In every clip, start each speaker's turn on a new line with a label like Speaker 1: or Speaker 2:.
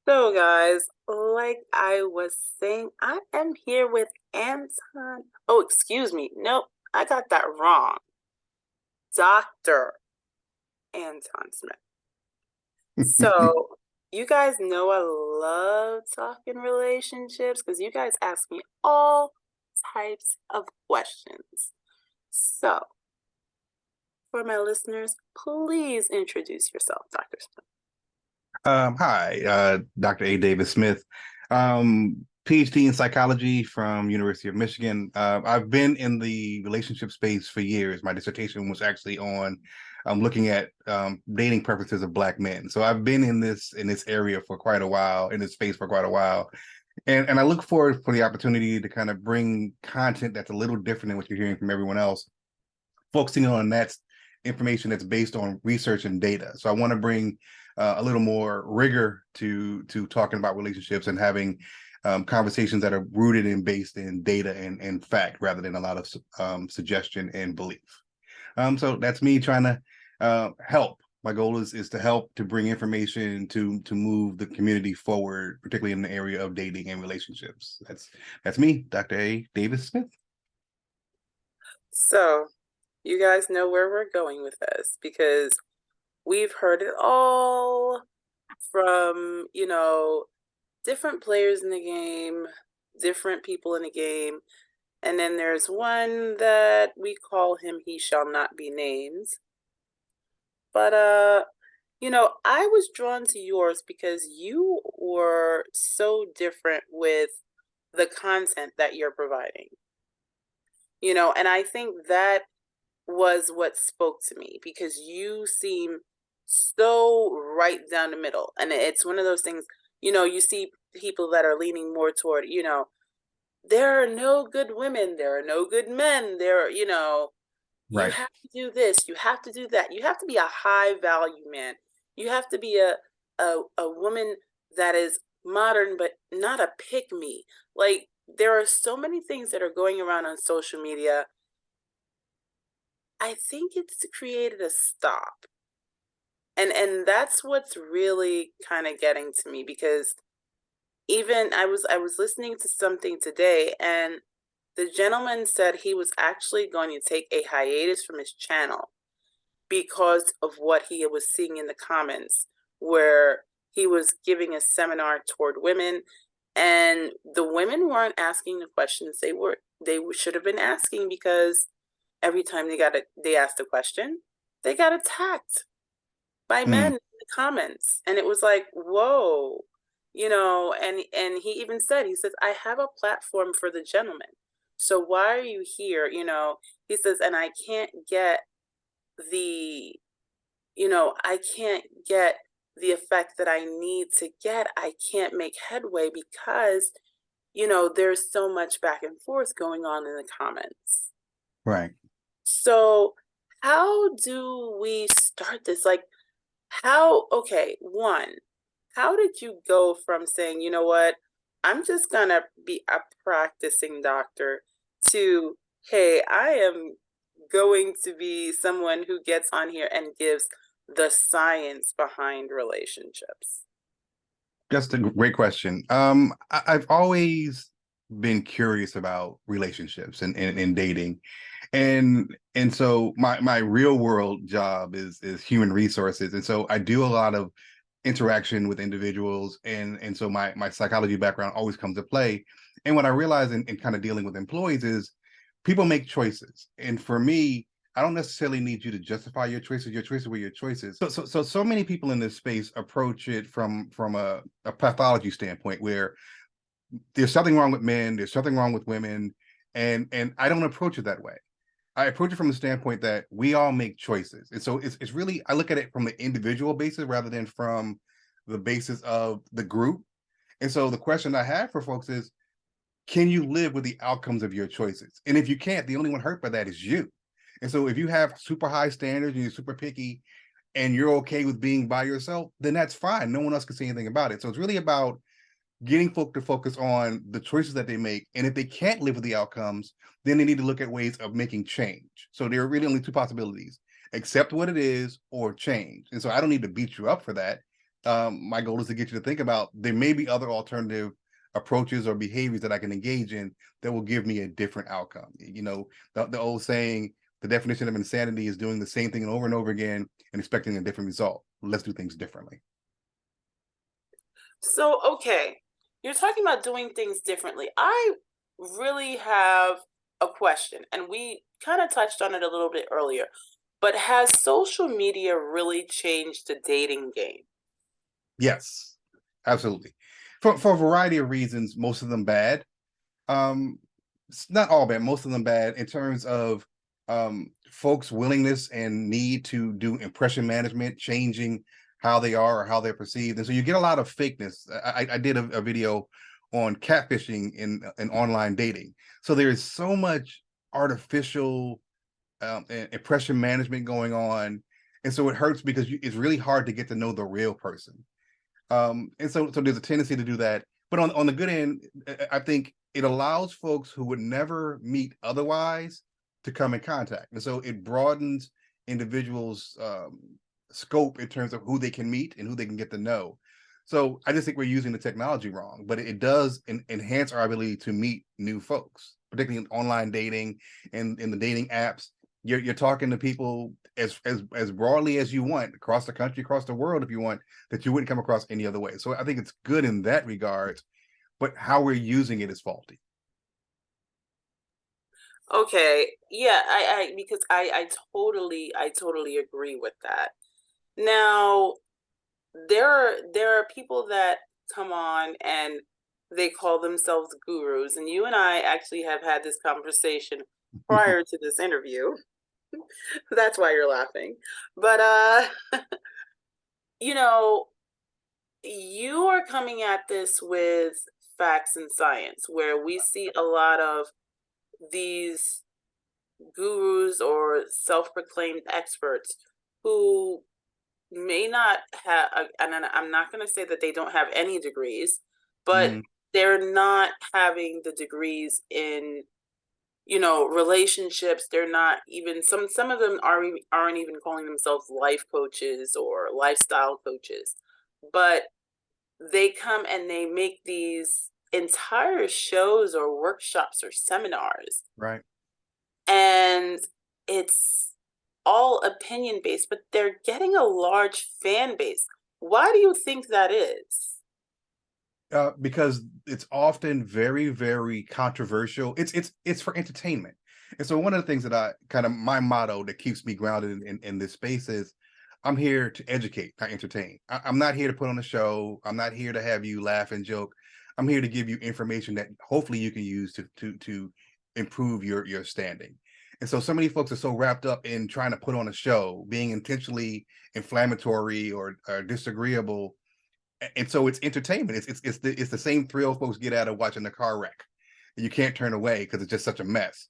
Speaker 1: So, guys, like I was saying, I am here with Anton. Oh, excuse me. Nope, I got that wrong. Dr. Anton Smith. So, you guys know I love talking relationships because you guys ask me all types of questions. So, for my listeners, please introduce yourself, Dr. Smith.
Speaker 2: Hi, Dr. A. Davis Smith, PhD in psychology from University of Michigan. I've been in the relationship space for years. My dissertation was actually on looking at dating preferences of Black men. So I've been in this area for quite a while, in this space for quite a while, and I look forward for the opportunity to kind of bring content that's a little different than what you're hearing from everyone else, focusing on that information that's based on research and data. So I want to bring a little more rigor to talking about relationships and having conversations that are rooted and based in data and fact rather than a lot of suggestion and belief. So that's me trying to help. My goal is to help to bring information to move the community forward, particularly in the area of dating and relationships. That's me, Dr. A. Davis Smith.
Speaker 1: So, you guys know where we're going with this because we've heard it all from, different players in the game, different people in the game. And then there's one that we call him He Shall Not Be Named. But I was drawn to yours because you were so different with the content that you're providing. And I think that was what spoke to me because you seem so right down the middle. And it's one of those things, you see people that are leaning more toward, there are no good women, there are no good men, you
Speaker 2: Right.
Speaker 1: have to do this, you have to do that. You have to be a high value man. You have to be a woman that is modern but not a pick me. Like there are so many things that are going around on social media. I think it's created a stop. And that's what's really kind of getting to me because even I was listening to something today and the gentleman said he was actually going to take a hiatus from his channel because of what he was seeing in the comments where he was giving a seminar toward women and the women weren't asking the questions they should have been asking because every time they asked a question, they got attacked by men
Speaker 2: Mm.
Speaker 1: in the comments. And it was like, whoa, and he even said, he says, I have a platform for the gentleman. So why are you here? He says, and the, I can't get the effect that I need to get. I can't make headway because, there's so much back and forth going on in the comments.
Speaker 2: Right.
Speaker 1: So how do we start this? Like, okay, one, how did you go from saying, you know what, I'm just gonna be a practicing doctor to, hey, I am going to be someone who gets on here and gives the science behind relationships?
Speaker 2: That's a great question. I've always been curious about relationships and dating, and so my real world job is human resources, and so I do a lot of interaction with individuals, and so my psychology background always comes to play. And what I realize in kind of dealing with employees is people make choices, and for me, I don't necessarily need you to justify your choices. Your choices were your choices. So many people in this space approach it from a pathology standpoint, where there's something wrong with men, there's something wrong with women, and I don't approach it that way. I approach it from the standpoint that we all make choices, and so it's really, I look at it from the individual basis rather than from the basis of the group. And so the question I have for folks is, can you live with the outcomes of your choices? And if you can't, the only one hurt by that is you. And so if you have super high standards and you're super picky and you're okay with being by yourself, then that's fine. No one else can say anything about it. So it's really about getting folk to focus on the choices that they make. And if they can't live with the outcomes, then they need to look at ways of making change. So there are really only two possibilities: accept what it is or change. And so I don't need to beat you up for that. My goal is to get you to think about there may be other alternative approaches or behaviors that I can engage in that will give me a different outcome. You know, the old saying, the definition of insanity is doing the same thing over and over again and expecting a different result. Let's do things differently.
Speaker 1: So, okay, you're talking about doing things differently. I really have a question, and we kind of touched on it a little bit earlier. But has social media really changed the dating game?
Speaker 2: Yes, absolutely. For a variety of reasons, most of them bad. Um, it's not all bad, most of them bad in terms of folks' willingness and need to do impression management, changing how they are or how they're perceived. And so you get a lot of fakeness. I did a video on catfishing in online dating. So there is so much artificial impression management going on. And so it hurts because it's really hard to get to know the real person. And so there's a tendency to do that. But on the good end, I think it allows folks who would never meet otherwise to come in contact. And so it broadens individuals' scope in terms of who they can meet and who they can get to know. So I just think we're using the technology wrong, but it does enhance our ability to meet new folks, particularly in online dating and in the dating apps. You're talking to people as broadly as you want across the country, across the world, if you want, that you wouldn't come across any other way. So I think it's good in that regard, but how we're using it is faulty.
Speaker 1: Okay, yeah, I because I totally agree with that. Now, there are people that come on and they call themselves gurus, and you and I actually have had this conversation prior to this interview. That's why you're laughing. But you know, you are coming at this with facts and science, where we see a lot of these gurus or self-proclaimed experts who may not have, and I'm not going to say that they don't have any degrees, but
Speaker 2: Mm,
Speaker 1: they're not having the degrees in, relationships. They're not even, some of them aren't even calling themselves life coaches or lifestyle coaches, but they come and they make these entire shows or workshops or seminars,
Speaker 2: right.
Speaker 1: and it's all opinion based, but they're getting a large fan base. Why do you think that is?
Speaker 2: Because it's often very, very controversial. It's for entertainment. And so one of the things that I kind of my motto that keeps me grounded in this space is I'm here to educate, not entertain. I'm not here to put on a show. I'm not here to have you laugh and joke. I'm here to give you information that hopefully you can use to improve your standing. And so many folks are so wrapped up in trying to put on a show, being intentionally inflammatory or disagreeable, and so it's entertainment. It's the same thrill folks get out of watching a car wreck. You can't turn away because it's just such a mess.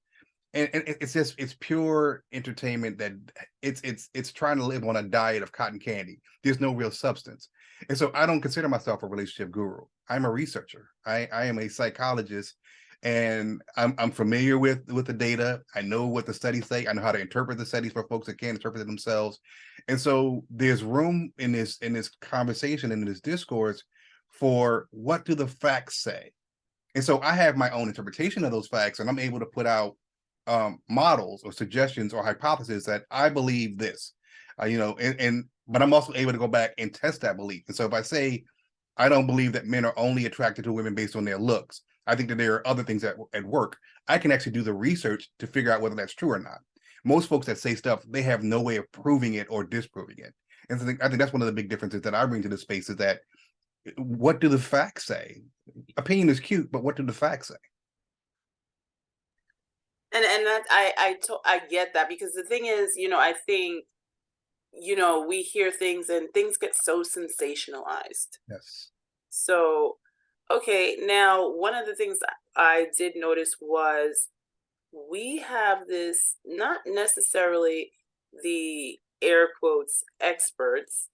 Speaker 2: And it's pure entertainment that it's trying to live on a diet of cotton candy. There's no real substance. And so I don't consider myself a relationship guru. I'm a researcher. I am a psychologist, and I'm familiar with the data. I know what the studies say. I know how to interpret the studies for folks that can't interpret it themselves. And so there's room in this conversation, in this discourse, for what do the facts say. And so I have my own interpretation of those facts, and I'm able to put out models or suggestions or hypotheses that I believe this, and but I'm also able to go back and test that belief. And so if I say I don't believe that men are only attracted to women based on their looks, I think that there are other things at work. I can actually do the research to figure out whether that's true or not. Most folks that say stuff, they have no way of proving it or disproving it. And so I think that's one of the big differences that I bring to the space is that what do the facts say? Opinion is cute, but what do the facts say?
Speaker 1: And that I get that, because the thing is, I think, we hear things and things get so sensationalized.
Speaker 2: Yes.
Speaker 1: So, okay, now one of the things I did notice was we have this, not necessarily the air quotes experts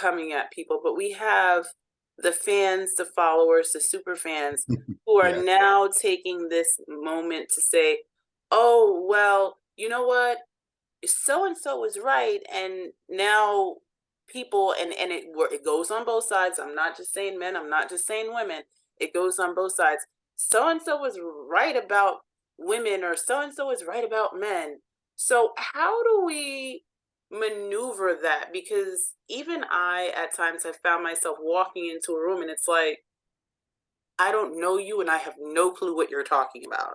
Speaker 1: coming at people, but we have the fans, the followers, the super fans who are
Speaker 2: Yeah.
Speaker 1: now taking this moment to say, oh, well, you know what? So and so was right. And now people, and it goes on both sides. I'm not just saying men, I'm not just saying women. It goes on both sides. So and so was right about women, or so and so is right about men. So how do we maneuver that? Because even I at times have found myself walking into a room and it's like, I don't know you and I have no clue what you're talking about.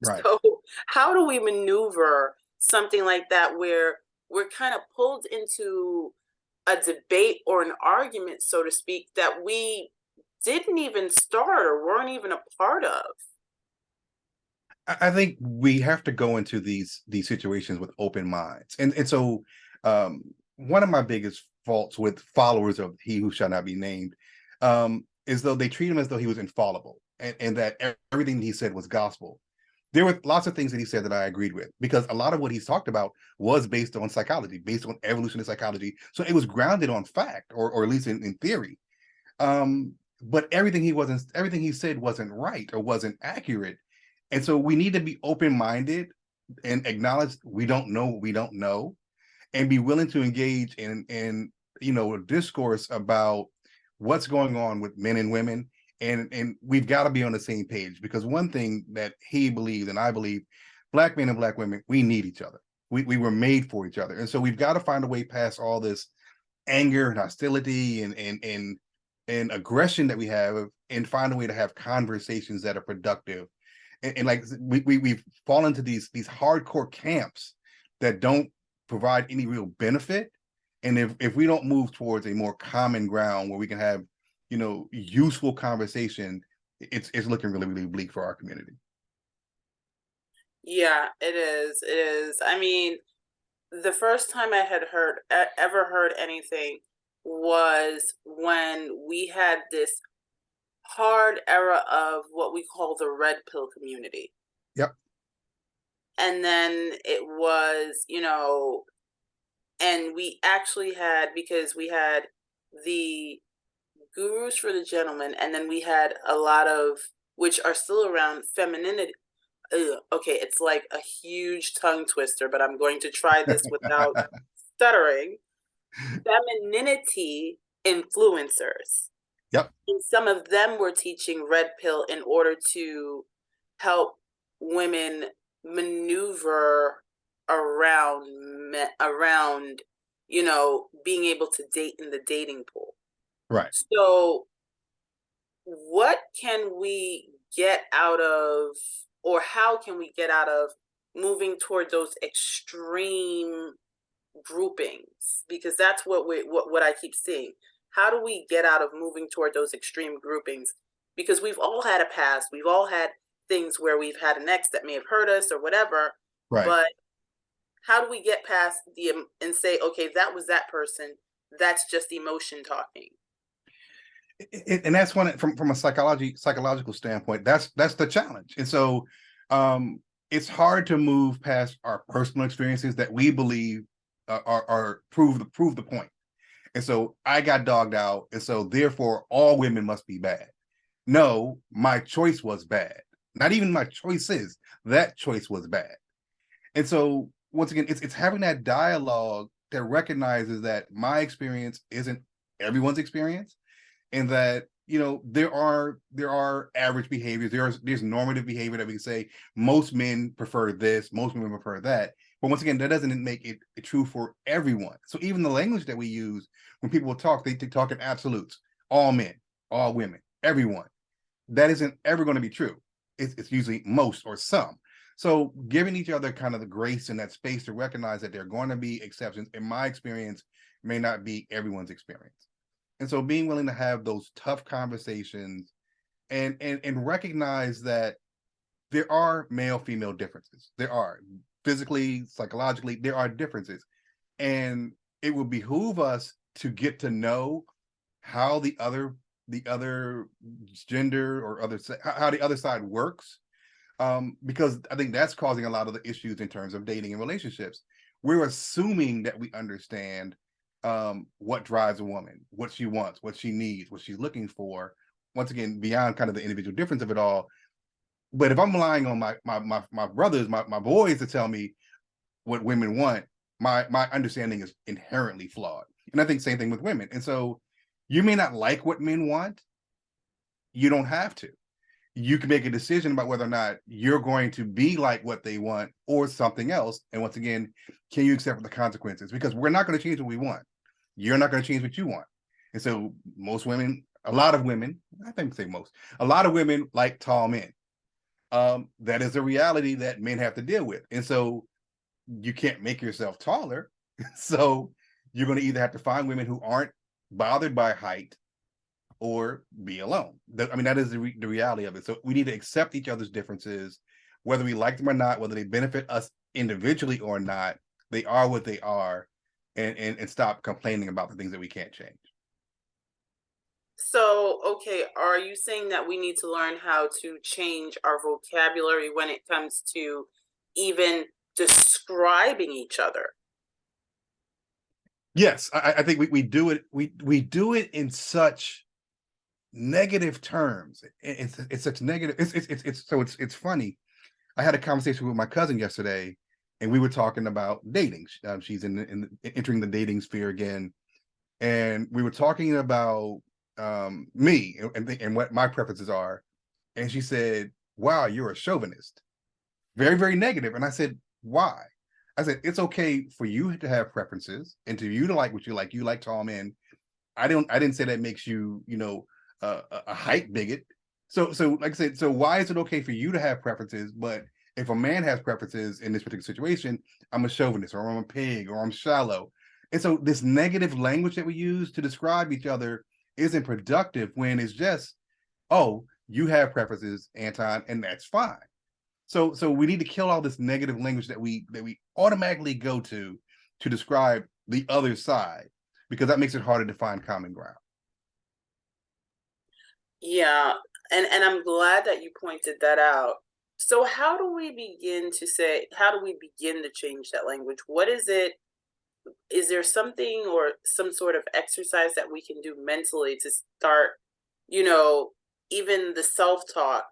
Speaker 2: Right.
Speaker 1: So how do we maneuver something like that where we're kind of pulled into a debate or an argument, so to speak, that we didn't even start or weren't even a part of?
Speaker 2: I think we have to go into these situations with open minds. And so one of my biggest faults with followers of he who shall not be named is though they treat him as though he was infallible, and that everything he said was gospel. There were lots of things that he said that I agreed with, because a lot of what he's talked about was based on psychology, based on evolutionary psychology. So it was grounded on fact, or at least in theory. But everything he said wasn't right or wasn't accurate. And so we need to be open-minded and acknowledge we don't know what we don't know, and be willing to engage in a discourse about what's going on with men and women. And we've got to be on the same page, because one thing that he believed and I believe, black men and black women, we need each other. We were made for each other. And so we've got to find a way past all this anger and hostility and aggression that we have, and find a way to have conversations that are productive. And like we've fallen into these hardcore camps that don't provide any real benefit. And if we don't move towards a more common ground where we can have useful conversation, it's looking really, really bleak for our community.
Speaker 1: Yeah, it is. It is. I mean, the first time I had ever heard anything was when we had this hard era of what we call the red pill community.
Speaker 2: Yep.
Speaker 1: And then it was, and we actually had, because we had the gurus for the gentleman, and then we had a lot of, which are still around, femininity. Okay, it's like a huge tongue twister, but I'm going to try this without stuttering. Femininity influencers.
Speaker 2: Yep.
Speaker 1: And some of them were teaching red pill in order to help women maneuver around being able to date in the dating pool.
Speaker 2: Right.
Speaker 1: So what can we get out of, or how can we get out of moving toward those extreme groupings? Because that's what I keep seeing. How do we get out of moving toward those extreme groupings? Because we've all had a past, we've all had things where we've had an ex that may have hurt us or whatever,
Speaker 2: Right.
Speaker 1: but how do we get past and say, okay, that was that person, that's just emotion talking?
Speaker 2: And that's one from a psychological standpoint. That's the challenge. And so it's hard to move past our personal experiences that we believe are prove the point. And so I got dogged out, and so therefore all women must be bad. No, my choice was bad. Not even my choices. That choice was bad. And so once again, it's having that dialogue that recognizes that my experience isn't everyone's experience, and that there are average behaviors, there's normative behavior that we can say most men prefer this, most women prefer that. But once again, that doesn't make it true for everyone. So even the language that we use when people talk, they talk in absolutes: all men, all women, everyone. That isn't ever going to be true. It's usually most or some. So giving each other kind of the grace and that space to recognize that there are going to be exceptions, in my experience, may not be everyone's experience. And so being willing to have those tough conversations, and recognize that there are male female differences. There are physically, psychologically, there are differences. And it will behoove us to get to know how the other gender, or how the other side works, because I think that's causing a lot of the issues in terms of dating and relationships. We're assuming that we understand what drives a woman, what she wants, what she needs, what she's looking for. Once again, beyond kind of the individual difference of it all. But if I'm relying on my brothers, my boys to tell me what women want, my understanding is inherently flawed. And I think same thing with women. And so you may not like what men want. You don't have to. You can make a decision about whether or not you're going to be like what they want or something else. And once again, can you accept the consequences? Because we're not going to change what we want. You're not going to change what you want. And so most women, a lot of women, I think say most, a lot of women like tall men. That is a reality that men have to deal with. And so you can't make yourself taller. So you're going to either have to find women who aren't bothered by height or be alone. I mean, that is the reality of it. So we need to accept each other's differences, whether we like them or not, whether they benefit us individually or not. They are what they are, and stop complaining about the things that we can't change.
Speaker 1: So, okay, are you saying that we need to learn how to change our vocabulary when it comes to even describing each other?
Speaker 2: Yes, I think we do it. We do it in such negative terms. It's such negative. It's funny. I had a conversation with my cousin yesterday, and we were talking about dating. She's entering the dating sphere again, and we were talking about me and what my preferences are. And she said, "Wow, you're a chauvinist." Very, very negative. And I said, "Why?" I said, "It's okay for you to have preferences and to you to like what you like. You like tall men. I didn't say that makes you, a height bigot. So like I said, so why is it okay for you to have preferences, but if a man has preferences in this particular situation, I'm a chauvinist or I'm a pig or I'm shallow." And so this negative language that we use to describe each other isn't productive when it's just, oh, you have preferences, Anton, and that's fine. So we need to kill all this negative language that we automatically go to describe the other side, because that makes it harder to find common ground.
Speaker 1: Yeah, and I'm glad that you pointed that out. So how do we begin to change that language? What is it? Is there something or some sort of exercise that we can do mentally to start, you know, even the self-talk?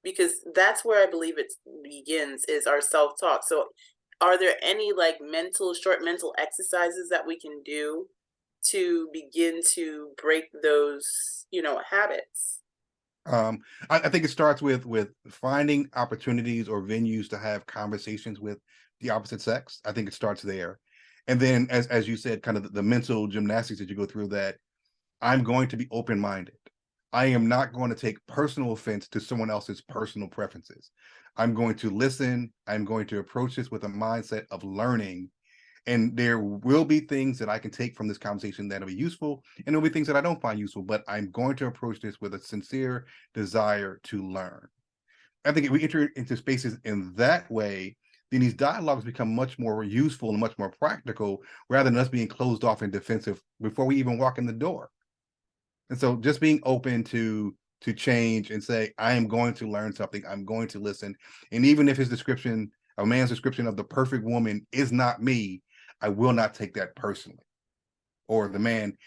Speaker 1: Because that's where I believe it begins is our self-talk. So are there any like short mental exercises that we can do to begin to break those, habits?
Speaker 2: Um, I think it starts with finding opportunities or venues to have conversations with the opposite sex. I think it starts there, and then as you said, kind of the mental gymnastics that you go through. That I'm going to be open minded. I am not going to take personal offense to someone else's personal preferences. I'm going to listen. I'm going to approach this with a mindset of learning, and there will be things that I can take from this conversation that'll be useful, and there'll be things that I don't find useful, but I'm going to approach this with a sincere desire to learn. I think if we enter into spaces in that way, then these dialogues become much more useful and much more practical rather than us being closed off and defensive before we even walk in the door. And so just being open to change and say, I am going to learn something, I'm going to listen. And even if his description, a man's description of the perfect woman is not me, I will not take that personally. Or the man,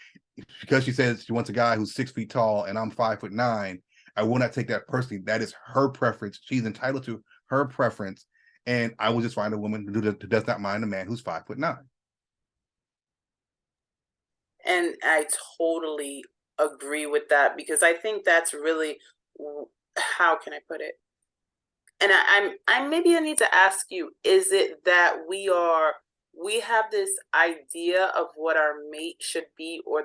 Speaker 2: because she says she wants a guy who's 6 feet tall and I'm 5'9", I will not take that personally. That is her preference. She's entitled to her preference. And I will just find a woman who does not mind a man who's 5'9".
Speaker 1: And I totally agree with that because I think that's really how can I put it? And I'm maybe I need to ask you, is it that we have this idea of what our mate should be or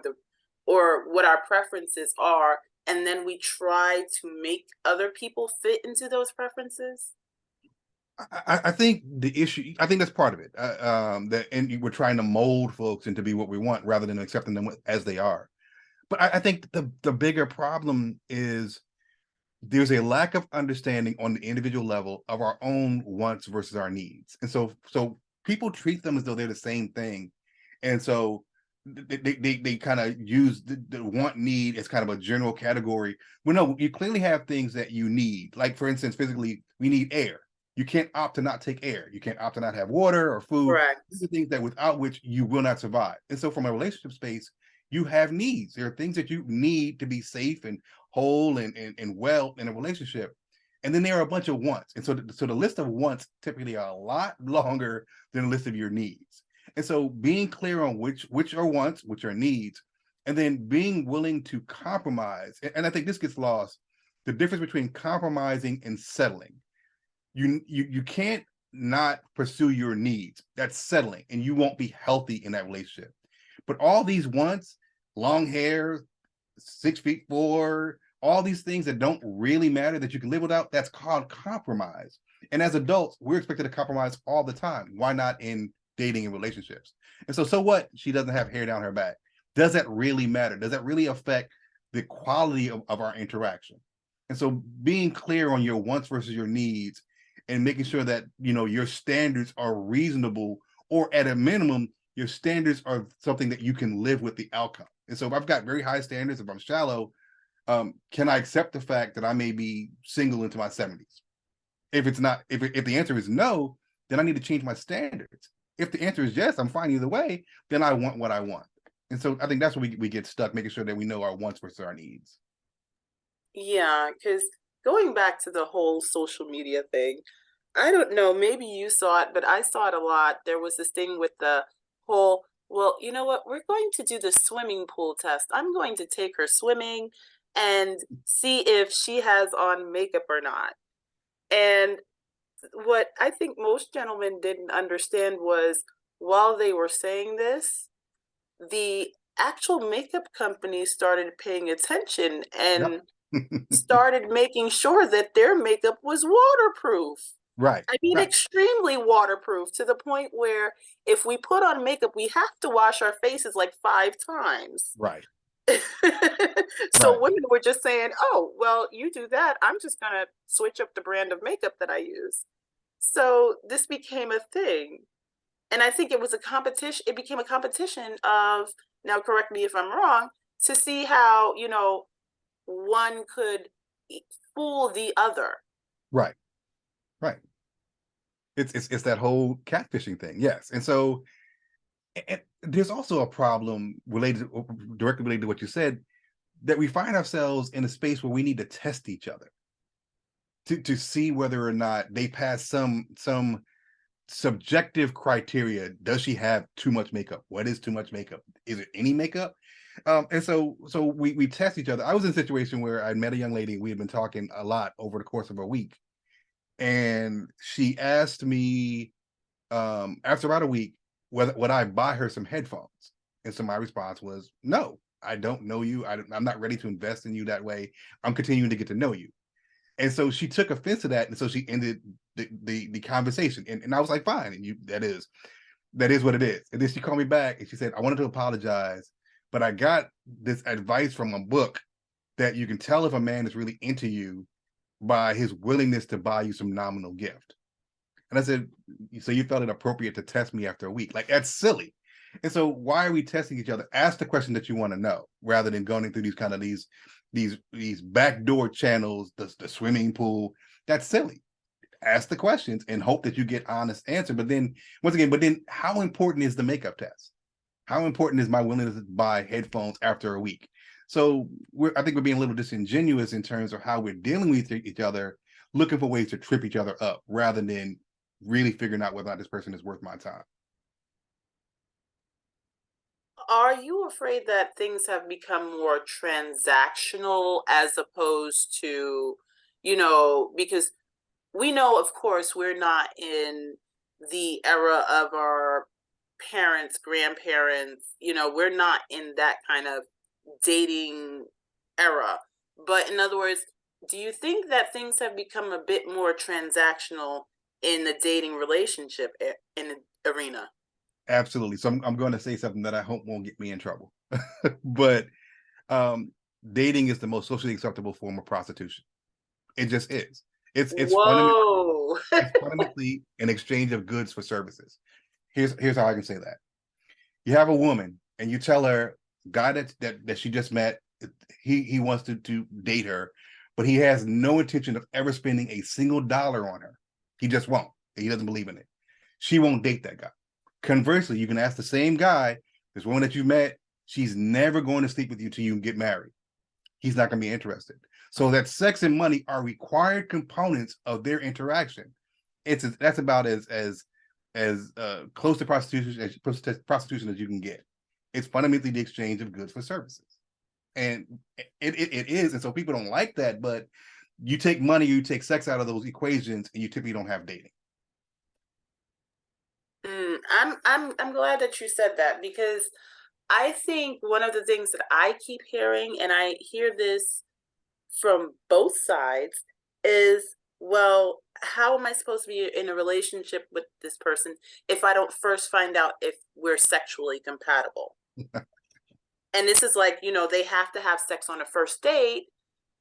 Speaker 1: what our preferences are, and then we try to make other people fit into those preferences?
Speaker 2: I think the issue, I think that's part of it. That and we're trying to mold folks into be what we want rather than accepting them as they are. But I think the bigger problem is there's a lack of understanding on the individual level of our own wants versus our needs, and so people treat them as though they're the same thing, and so they kind of use the want need as kind of a general category. Well, no, you clearly have things that you need. Like for instance, physically, we need air. You can't opt to not take air. You can't opt to not have water or food. These
Speaker 1: Correct.
Speaker 2: are things that without which you will not survive. And so, from a relationship space, you have needs. There are things that you need to be safe and whole and well in a relationship. And then there are a bunch of wants. And so the list of wants typically are a lot longer than the list of your needs. And so being clear on which are wants, which are needs, and then being willing to compromise. And I think this gets lost. The difference between compromising and settling. You can't not pursue your needs. That's settling, and you won't be healthy in that relationship. But all these wants, long hair, 6'4", all these things that don't really matter that you can live without, that's called compromise. And as adults, we're expected to compromise all the time. Why not in dating and relationships? And so what? She doesn't have hair down her back. Does that really matter? Does that really affect the quality of our interaction? And so being clear on your wants versus your needs and making sure that, your standards are reasonable, or at a minimum, your standards are something that you can live with the outcome. And so if I've got very high standards, if I'm shallow, can I accept the fact that I may be single into my 70s? If it's not, if the answer is no, then I need to change my standards. If the answer is yes, I'm fine either way, then I want what I want. And so I think that's where we get stuck, making sure that we know our wants versus our needs.
Speaker 1: Yeah, because going back to the whole social media thing, I don't know, maybe you saw it, but I saw it a lot. There was this thing with the whole, well, you know what? We're going to do the swimming pool test. I'm going to take her swimming and see if she has on makeup or not. And what I think most gentlemen didn't understand was, while they were saying this, the actual makeup companies started paying attention
Speaker 2: Yep.
Speaker 1: and started making sure that their makeup was waterproof.
Speaker 2: Right.
Speaker 1: I mean,
Speaker 2: Right.
Speaker 1: extremely waterproof, to the point where if we put on makeup, we have to wash our faces like 5 times.
Speaker 2: Right.
Speaker 1: So
Speaker 2: Right.
Speaker 1: women were just saying, oh, well, you do that, I'm just going to switch up the brand of makeup that I use. So this became a thing. And I think it was a competition. It became a competition of, now correct me if I'm wrong, to see how, one could fool the other.
Speaker 2: Right. Right. It's that whole catfishing thing. Yes. And so there's also a problem directly related to what you said, that we find ourselves in a space where we need to test each other to see whether or not they pass some subjective criteria. Does she have too much makeup? What is too much makeup? Is it any makeup? And so we test each other. I was in a situation where I met a young lady. We had been talking a lot over the course of a week, and she asked me, after about a week, whether would I buy her some headphones. And so my response was, no, I don't know you. I'm not ready to invest in you that way. I'm continuing to get to know you. And so she took offense to that, and so she ended the conversation. And I was like, fine, and that is what it is. And then she called me back and she said, I wanted to apologize, but I got this advice from a book that you can tell if a man is really into you by his willingness to buy you some nominal gift. And I said, so you felt it appropriate to test me after a week? Like, that's silly. And so why are we testing each other? Ask the question that you want to know, rather than going through these kind of these backdoor channels, the swimming pool. That's silly. Ask the questions and hope that you get honest answer. But then once again, how important is the makeup test? How important is my willingness to buy headphones after a week? So I think we're being a little disingenuous in terms of how we're dealing with each other, looking for ways to trip each other up rather than really figuring out whether or not this person is worth my time.
Speaker 1: Are you afraid that things have become more transactional as opposed to, because we know, of course, we're not in the era of our parents, grandparents, we're not in that kind of dating era. But in other words, do you think that things have become a bit more transactional in the dating relationship in the arena?
Speaker 2: Absolutely. So I'm going to say something that I hope won't get me in trouble. But um, dating is the most socially acceptable form of prostitution. It just is. It's fundamentally
Speaker 1: Whoa.
Speaker 2: it's fundamentally an exchange of goods for services. Here's how I can say that. You have a woman and you tell her, guy that she just met, he wants to date her, but he has no intention of ever spending a single dollar on her. He just won't. He doesn't believe in it. She won't date that guy. Conversely, you can ask the same guy, this woman that you met, she's never going to sleep with you till you get married. He's not going to be interested. So that sex and money are required components of their interaction. That's about as as close to prostitution as you can get. It's fundamentally the exchange of goods for services, and it is. And so people don't like that, but you take money, you take sex out of those equations, and you typically don't have dating.
Speaker 1: I'm glad that you said that, because I think one of the things that I keep hearing, and I hear this from both sides, is, well, how am I supposed to be in a relationship with this person if I don't first find out if we're sexually compatible? And this is like, they have to have sex on a first date.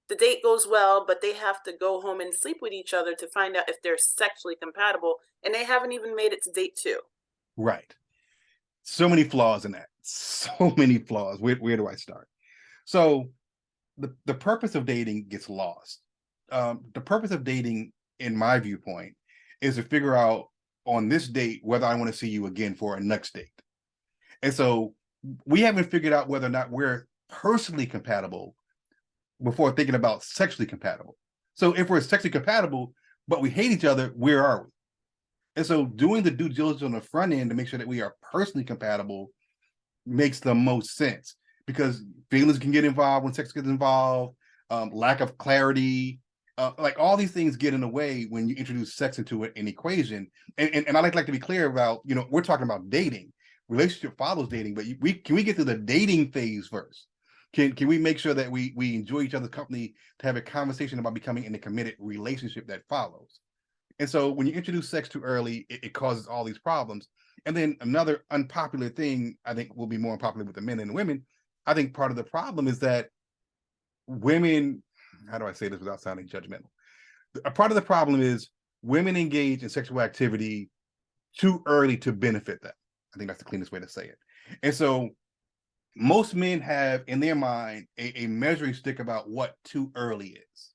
Speaker 1: The date goes well, but they have to go home and sleep with each other to find out if they're sexually compatible, and they haven't even made it to date two.
Speaker 2: Right. So many flaws in that. So many flaws. Where do I start? So the purpose of dating gets lost. The purpose of dating, in my viewpoint, is to figure out on this date whether I want to see you again for a next date. And so we haven't figured out whether or not we're personally compatible before thinking about sexually compatible. So if we're sexually compatible, but we hate each other, where are we? And so doing the due diligence on the front end to make sure that we are personally compatible makes the most sense, because feelings can get involved when sex gets involved, lack of clarity, like all these things get in the way when you introduce sex into an equation. And I like to be clear about, we're talking about dating. Relationship follows dating, but we get through the dating phase first? Can we make sure that we enjoy each other's company to have a conversation about becoming in a committed relationship that follows? And so when you introduce sex too early, it causes all these problems. And then another unpopular thing, I think, will be more unpopular with the men and the women. I think part of the problem is that women, how do I say this without sounding judgmental? A part of the problem is women engage in sexual activity too early to benefit them. I think that's the cleanest way to say it. And so most men have in their mind a measuring stick about what too early is.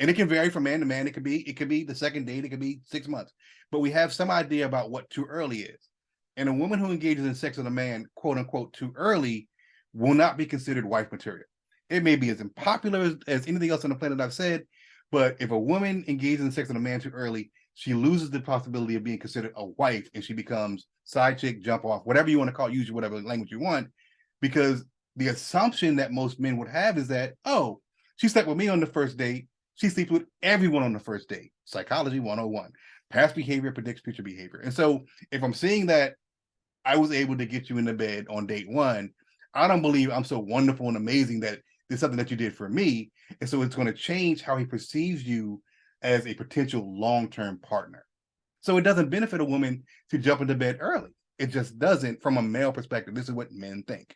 Speaker 2: And it can vary from man to man. It could be the second date, it could be 6 months. But we have some idea about what too early is. And a woman who engages in sex with a man, quote unquote, too early, will not be considered wife material. It may be as unpopular as anything else on the planet I've said, but if a woman engages in sex with a man too early, she loses the possibility of being considered a wife, and she becomes side chick, jump off, whatever you want to call it, use whatever language you want, because the assumption that most men would have is that, oh, she slept with me on the first date, she sleeps with everyone on the first date. Psychology 101. Past behavior predicts future behavior. And so if I'm seeing that I was able to get you into bed on date one, I don't believe I'm so wonderful and amazing that there's something that you did for me. And so it's going to change how he perceives you as a potential long-term partner. So it doesn't benefit a woman to jump into bed early. It just doesn't from a male perspective. This is what men think.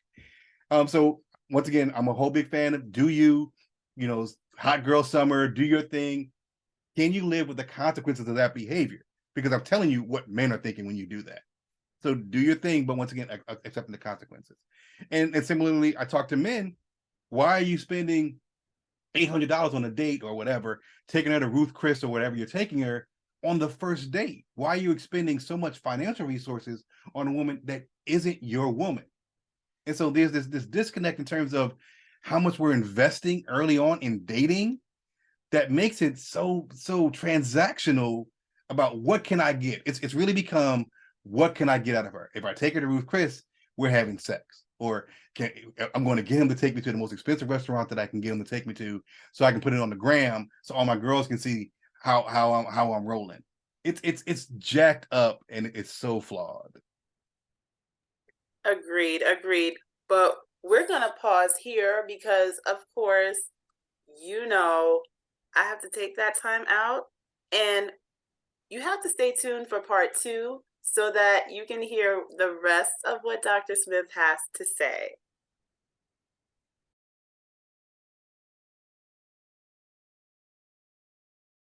Speaker 2: So once again, I'm a whole big fan of do hot girl summer, do your thing. Can you live with the consequences of that behavior? Because I'm telling you what men are thinking when you do that. So do your thing, but once again, accepting the consequences. And similarly, I talk to men. Why are you spending $800 on a date or whatever, taking her to Ruth Chris or whatever you're taking her on the first date? Why are you expending so much financial resources on a woman that isn't your woman? And so there's this disconnect in terms of how much we're investing early on in dating that makes it so transactional about what can I get. It's really become, what can I get out of her? If I take her to Ruth Chris, we're having sex. Or I'm going to get him to take me to the most expensive restaurant that I can get him to take me to, so I can put it on the gram, so all my girls can see how I'm rolling. It's jacked up, and it's so flawed.
Speaker 1: Agreed, agreed. But we're going to pause here because, of course, I have to take that time out. And you have to stay tuned for part two so that you can hear the rest of what Dr. Smith has to say.